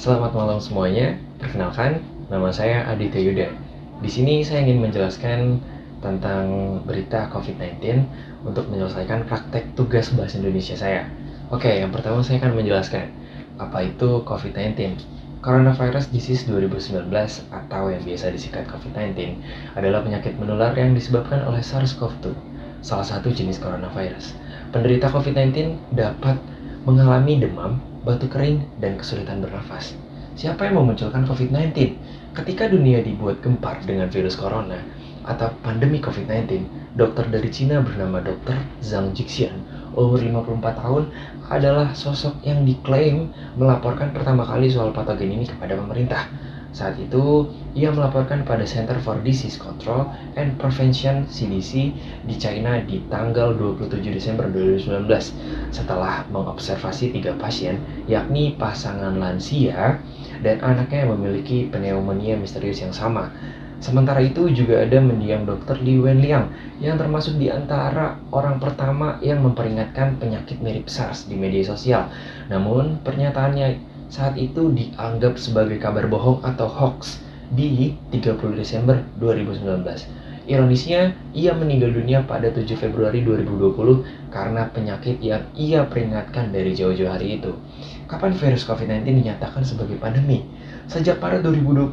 Selamat malam semuanya. Perkenalkan, nama saya Aditya Yuda. Di sini saya ingin menjelaskan tentang berita COVID-19 untuk menyelesaikan praktek tugas bahasa Indonesia saya. Oke, yang pertama saya akan menjelaskan apa itu COVID-19. Coronavirus Disease 2019 atau yang biasa disingkat COVID-19 adalah penyakit menular yang disebabkan oleh SARS-CoV-2, salah satu jenis coronavirus. Penderita COVID-19 dapat mengalami demam, batuk kering, dan kesulitan bernafas. Siapa yang memunculkan COVID-19? Ketika dunia dibuat gempar dengan virus corona atau pandemi COVID-19, dokter dari Cina bernama Dr. Zhang Jixian, umur 54 tahun, adalah sosok yang diklaim melaporkan pertama kali soal patogen ini kepada pemerintah. Saat itu, ia melaporkan pada Center for Disease Control and Prevention (CDC) di China di tanggal 27 Desember 2019 setelah mengobservasi 3 pasien, yakni pasangan lansia dan anaknya yang memiliki pneumonia misterius yang sama. Sementara itu juga ada mendiang Dr. Li Wenliang yang termasuk di antara orang pertama yang memperingatkan penyakit mirip SARS di media sosial. Namun, pernyataannya saat itu dianggap sebagai kabar bohong atau hoax di 30 Desember 2019. Ironisnya, ia meninggal dunia pada 7 Februari 2020 karena penyakit yang ia peringatkan dari jauh-jauh hari itu. Kapan virus COVID-19 dinyatakan sebagai pandemi? Sejak pada 2020,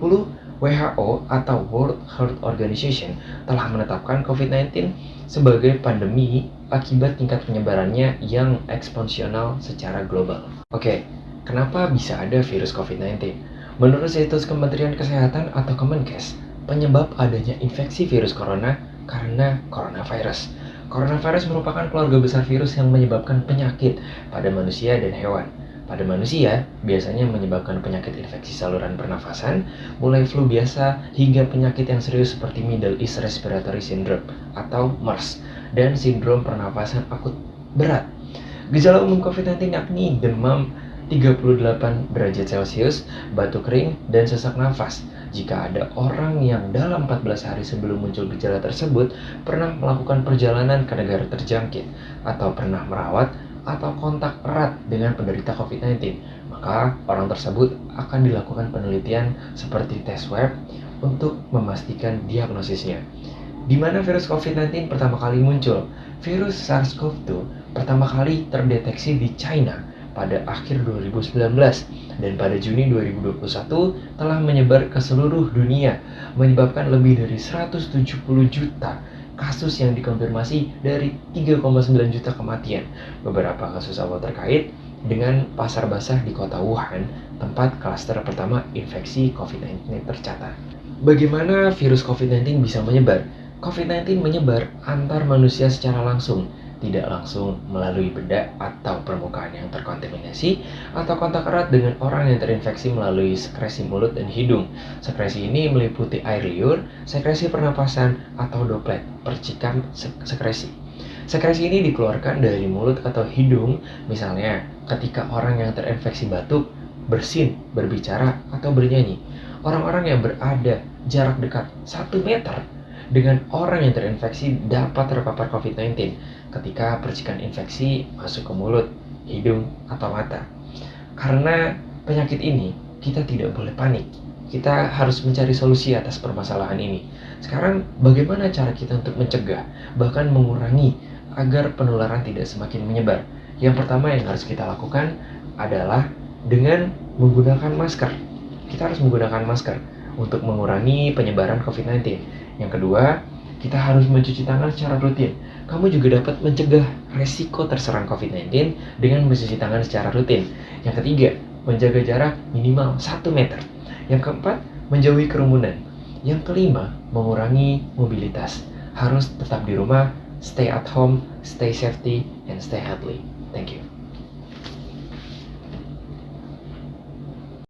WHO atau World Health Organization telah menetapkan COVID-19 sebagai pandemi akibat tingkat penyebarannya yang eksponensial secara global. Oke, kenapa bisa ada virus COVID-19? Menurut situs Kementerian Kesehatan atau Kemenkes, penyebab adanya infeksi virus corona karena coronavirus. Coronavirus merupakan keluarga besar virus yang menyebabkan penyakit pada manusia dan hewan. Pada manusia, biasanya menyebabkan penyakit infeksi saluran pernafasan, mulai flu biasa hingga penyakit yang serius seperti Middle East Respiratory Syndrome atau MERS dan sindrom pernafasan akut berat. Gejala umum COVID-19 yakni demam 38 derajat Celcius, batuk kering, dan sesak nafas. Jika ada orang yang dalam 14 hari sebelum muncul gejala tersebut pernah melakukan perjalanan ke negara terjangkit atau pernah merawat atau kontak erat dengan penderita COVID-19, maka orang tersebut akan dilakukan penelitian seperti tes swab untuk memastikan diagnosisnya. Di mana virus COVID-19 pertama kali muncul? Virus SARS-CoV-2 pertama kali terdeteksi di China pada akhir 2019 dan pada Juni 2021 telah menyebar ke seluruh dunia, menyebabkan lebih dari 170 juta kasus yang dikonfirmasi dari 3,9 juta kematian. Beberapa kasus awal terkait dengan pasar basah di kota Wuhan, tempat klaster pertama infeksi COVID-19 tercatat. Bagaimana virus COVID-19 bisa menyebar? COVID-19 menyebar antar manusia secara langsung, tidak langsung melalui benda atau permukaan yang terkontaminasi, atau kontak erat dengan orang yang terinfeksi melalui sekresi mulut dan hidung. Sekresi ini meliputi air liur, sekresi pernapasan, atau droplet, percikan sekresi. Sekresi ini dikeluarkan dari mulut atau hidung, misalnya ketika orang yang terinfeksi batuk, bersin, berbicara, atau bernyanyi. Orang-orang yang berada jarak dekat 1 meter dengan orang yang terinfeksi dapat terpapar COVID-19 ketika percikan infeksi masuk ke mulut, hidung, atau mata. Karena penyakit ini, kita tidak boleh panik. Kita harus mencari solusi atas permasalahan ini. Sekarang, bagaimana cara kita untuk mencegah, bahkan mengurangi agar penularan tidak semakin menyebar? Yang pertama yang harus kita lakukan adalah dengan menggunakan masker. Kita harus menggunakan masker untuk mengurangi penyebaran COVID-19. Yang kedua, kita harus mencuci tangan secara rutin. Kamu juga dapat mencegah resiko terserang COVID-19 dengan mencuci tangan secara rutin. Yang ketiga, menjaga jarak minimal 1 meter. Yang keempat, menjauhi kerumunan. Yang kelima, mengurangi mobilitas. Harus tetap di rumah, stay at home, stay safety, and stay healthy. Thank you.